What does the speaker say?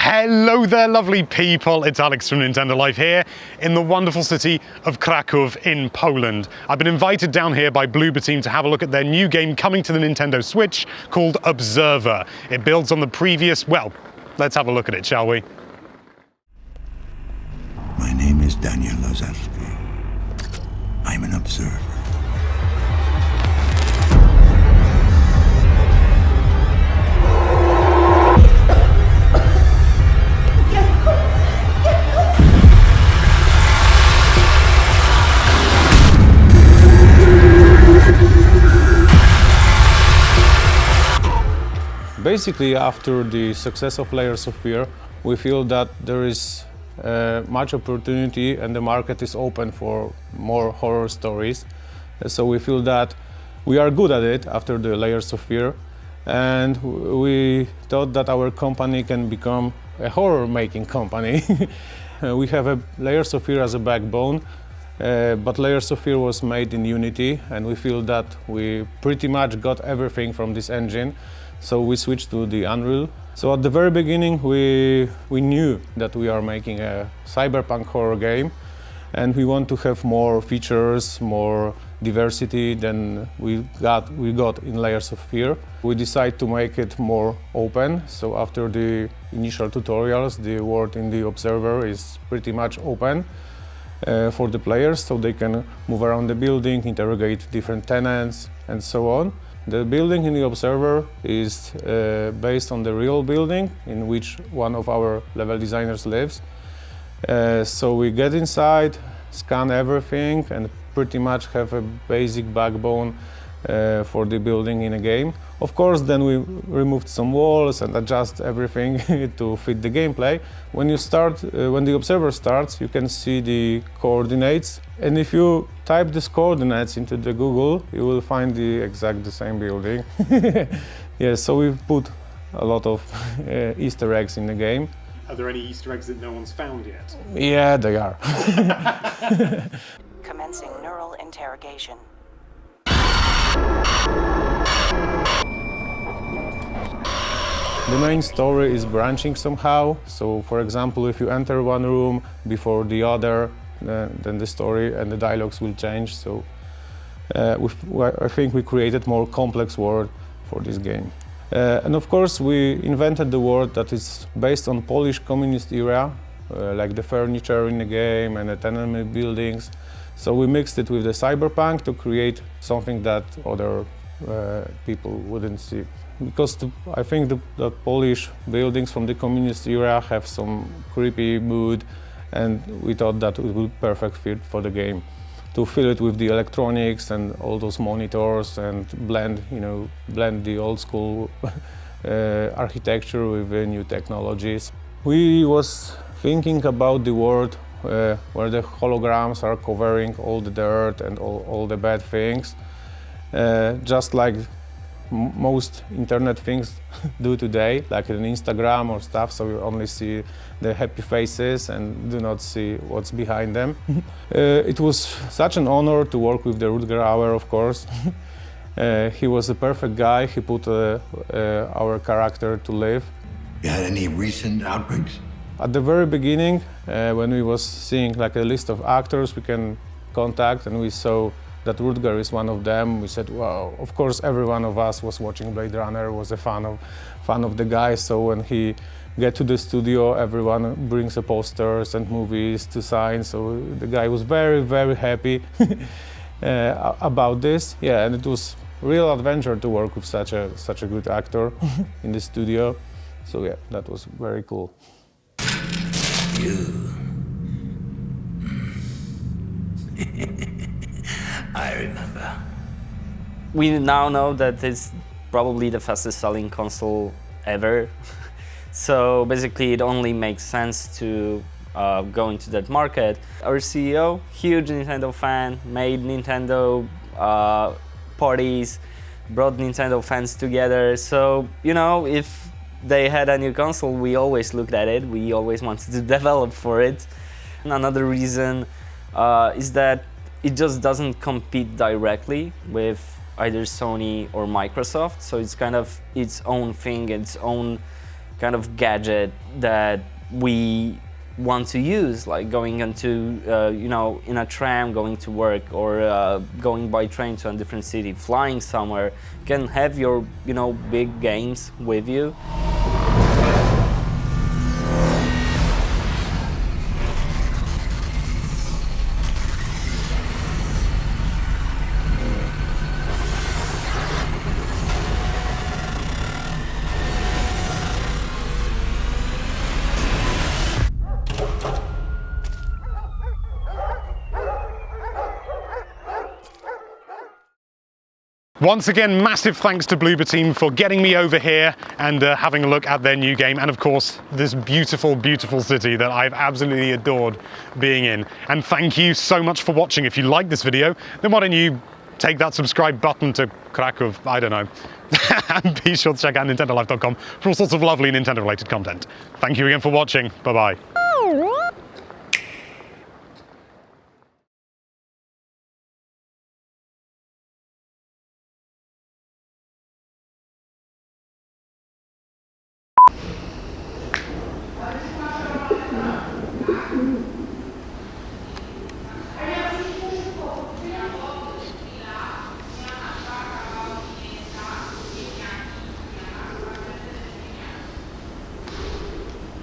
Hello there, lovely people. It's Alex from Nintendo Life here in the wonderful city of Kraków in Poland. I've been invited down here by Bloober Team to have a look at their new game coming to the Nintendo Switch called Observer. It builds on the previous, well, let's have a look at it, shall we? My name is Daniel Lazarski. I'm an observer. Basically, after the success of Layers of Fear, we feel that there is much opportunity and the market is open for more horror stories. So we feel that we are good at it after the Layers of Fear, and we thought that our company can become a horror-making company. We have a Layers of Fear as a backbone, but Layers of Fear was made in Unity, and we feel that we pretty much got everything from this engine. So we switched to the Unreal. So at the very beginning we knew that we are making a cyberpunk horror game, and we want to have more features, more diversity than we got in Layers of Fear. We decided to make it more open. So after the initial tutorials, the world in the Observer is pretty much open for the players, so they can move around the building, interrogate different tenants, and so on. The building in the Observer is based on the real building in which one of our level designers lives. So we get inside, scan everything, and pretty much have a basic backbone for the building in a game. Of course, then we removed some walls and adjust everything to fit the gameplay. When the Observer starts, you can see the coordinates, and if you type these coordinates into the Google, you will find the same building. Yeah, so we've put a lot of Easter eggs in the game. Are there any Easter eggs that no one's found yet? Yeah, they are. Commencing neural interrogation. The main story is branching somehow. So, for example, if you enter one room before the other, then the story and the dialogues will change. So, I think we created more complex world for this game. And of course, we invented the world that is based on Polish communist era, like the furniture in the game and the tenement buildings. So we mixed it with the cyberpunk to create something that other people wouldn't see. Because I think the Polish buildings from the communist era have some creepy mood, and we thought that it would be perfect fit for the game. To fill it with the electronics and all those monitors and blend the old school architecture with the new technologies. We was thinking about the world where the holograms are covering all the dirt and all the bad things, just like most internet things do today, like in Instagram or stuff, so you only see the happy faces and do not see what's behind them. It was such an honor to work with the Rutger Hauer, of course. He was a perfect guy. He put our character to live. You had any recent outbreaks? At the very beginning, when we was seeing like a list of actors we can contact, and we saw that Rutger is one of them, we said, wow, of course every one of us was watching Blade Runner, was a fan of the guy, so when he get to the studio, everyone brings a posters and movies to sign, so the guy was very, very happy about this. Yeah, and it was real adventure to work with such a good actor in the studio, so yeah, that was very cool. You. I remember. We now know that it's probably the fastest selling console ever. So basically it only makes sense to go into that market. Our CEO, huge Nintendo fan, made Nintendo parties, brought Nintendo fans together. So, if they had a new console, we always looked at it. We always wanted to develop for it. And another reason is that it just doesn't compete directly with either Sony or Microsoft, so it's kind of its own thing, its own kind of gadget that we want to use, like going into, you know, in a tram, going to work, or going by train to a different city, flying somewhere. You can have your, you know, big games with you. Once again, massive thanks to Bloober Team for getting me over here and having a look at their new game, and of course this beautiful, beautiful city that I've absolutely adored being in. And thank you so much for watching. If you like this video, then why don't you take that subscribe button to Krakow, I don't know. And be sure to check out nintendolife.com for all sorts of lovely Nintendo related content. Thank you again for watching. Bye bye.